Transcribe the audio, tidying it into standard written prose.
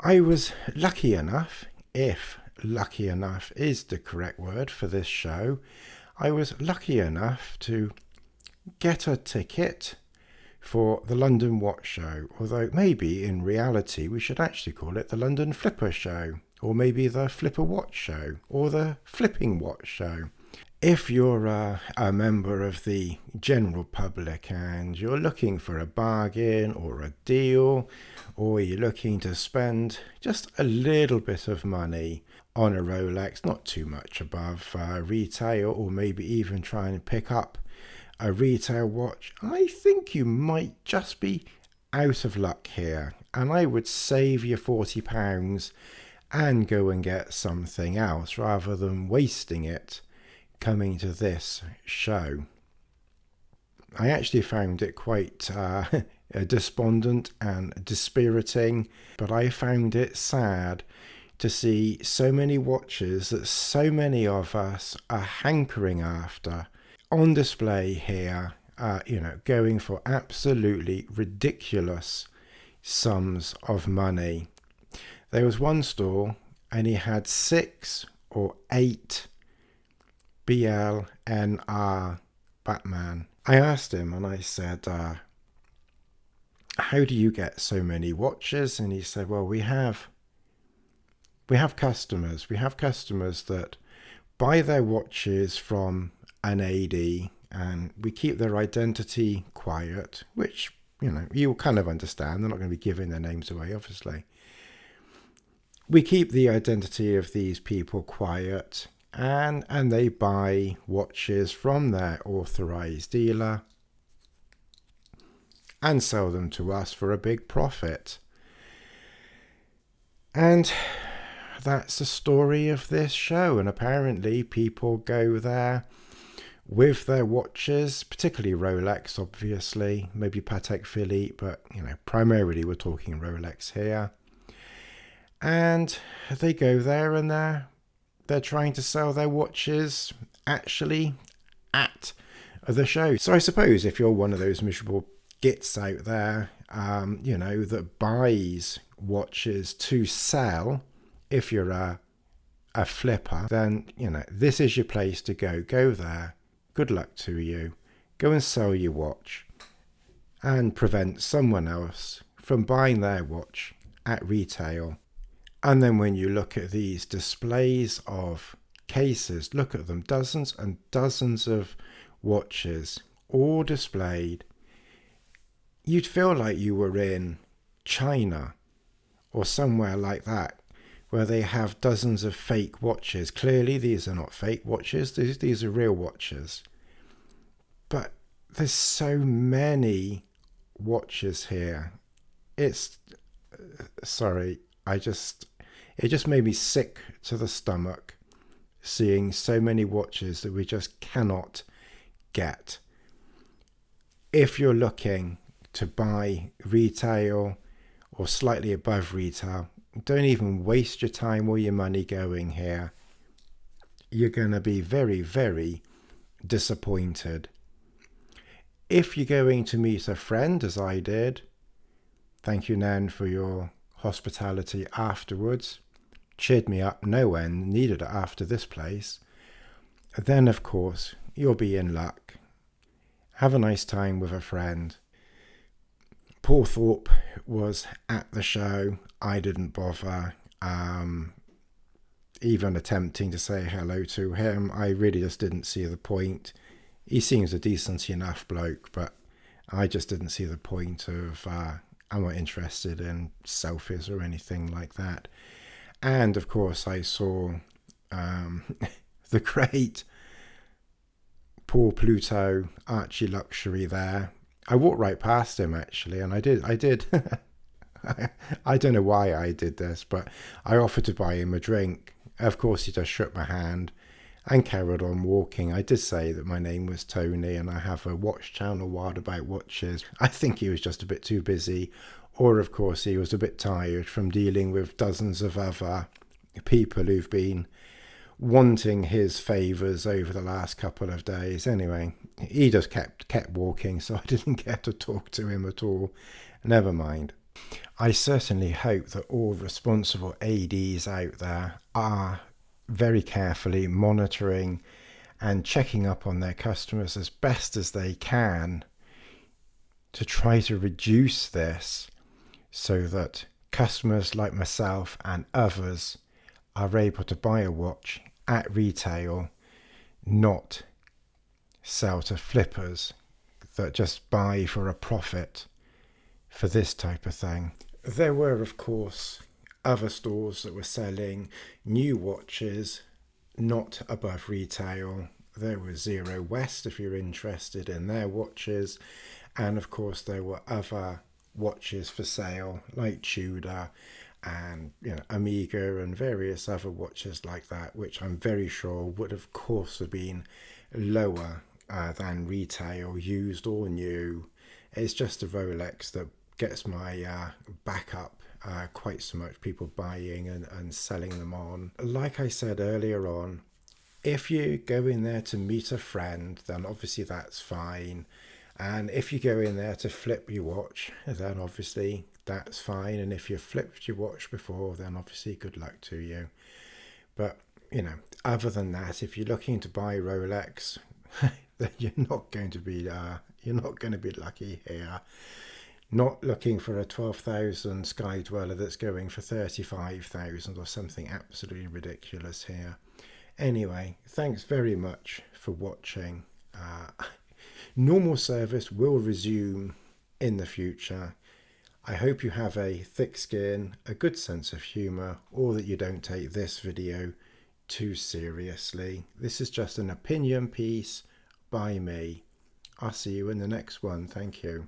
I was lucky enough, if lucky enough is the correct word for this show, I was lucky enough to get a ticket for the London Watch Show, although maybe in reality we should actually call it the London Flipper Show, or maybe the Flipper Watch Show, or the Flipping Watch Show. If you're a member of the general public and you're looking for a bargain or a deal, or you're looking to spend just a little bit of money on a Rolex, not too much above retail, or maybe even try and pick up a retail watch, I think you might just be out of luck here, and I would save your £40 and go and get something else rather than wasting it coming to this show. I actually found it quite despondent and dispiriting, but I found it sad to see so many watches that so many of us are hankering after on display here, going for absolutely ridiculous sums of money. There was one store and he had 6 or 8 BLNR Batman. I asked him and I said, how do you get so many watches? And he said, well, we have customers. We have customers that buy their watches from an AD and we keep their identity quiet, which, you'll kind of understand. They're not going to be giving their names away, obviously. We keep the identity of these people quiet, and they buy watches from their authorized dealer and sell them to us for a big profit. And that's the story of this show. And apparently people go there with their watches, particularly Rolex, obviously, maybe Patek Phillipe, but primarily we're talking Rolex here. And they go there and they're trying to sell their watches actually at the show. So I suppose if you're one of those miserable gits out there, that buys watches to sell, if you're a flipper, then, this is your place to go. Go there. Good luck to you. Go and sell your watch and prevent someone else from buying their watch at retail. And then when you look at these displays of cases, look at them, dozens and dozens of watches all displayed. You'd feel like you were in China or somewhere like that, where they have dozens of fake watches. Clearly these are not fake watches, these are real watches. But there's so many watches here. It just made me sick to the stomach seeing so many watches that we just cannot get. If you're looking to buy retail or slightly above retail, don't even waste your time or your money going here. You're going to be very, very disappointed. If you're going to meet a friend, as I did, thank you, Nan, for your hospitality afterwards. Cheered me up no end, needed it after this place. Then, of course, you'll be in luck. Have a nice time with a friend. Poor Thorpe was at the show. I didn't bother even attempting to say hello to him. I really just didn't see the point. He seems a decent enough bloke, but I just didn't see the point of... I'm not interested in selfies or anything like that. And of course I saw the great Paul Pluto Archie luxury there. I walked right past him actually, and I did I don't know why I did this, but I offered to buy him a drink. Of course he just shook my hand and carried on walking. I did say that my name was Tony and I have a watch channel wild about watches. I think he was just a bit too busy, or of course he was a bit tired from dealing with dozens of other people who've been wanting his favours over the last couple of days. Anyway, he just kept walking, so I didn't get to talk to him at all. Never mind. I certainly hope that all responsible ADs out there are very carefully monitoring and checking up on their customers as best as they can to try to reduce this, so that customers like myself and others are able to buy a watch at retail, not sell to flippers that just buy for a profit for this type of thing. There were, of course, other stores that were selling new watches not above retail. There was Zero West if you're interested in their watches, and of course there were other watches for sale like Tudor and Amiga and various other watches like that, which I'm very sure would of course have been lower than retail, used or new. It's just a Rolex that gets my back up quite so much, people buying and selling them on. Like I said earlier on, if you go in there to meet a friend, then obviously that's fine. And if you go in there to flip your watch, then obviously that's fine. And if you've flipped your watch before, then obviously good luck to you. But, other than that, if you're looking to buy Rolex, then you're not going to be lucky here. Not looking for a 12,000 Sky Dweller that's going for 35,000 or something absolutely ridiculous here. Anyway, thanks very much for watching. Normal service will resume in the future. I hope you have a thick skin, a good sense of humour, or that you don't take this video too seriously. This is just an opinion piece by me. I'll see you in the next one. Thank you.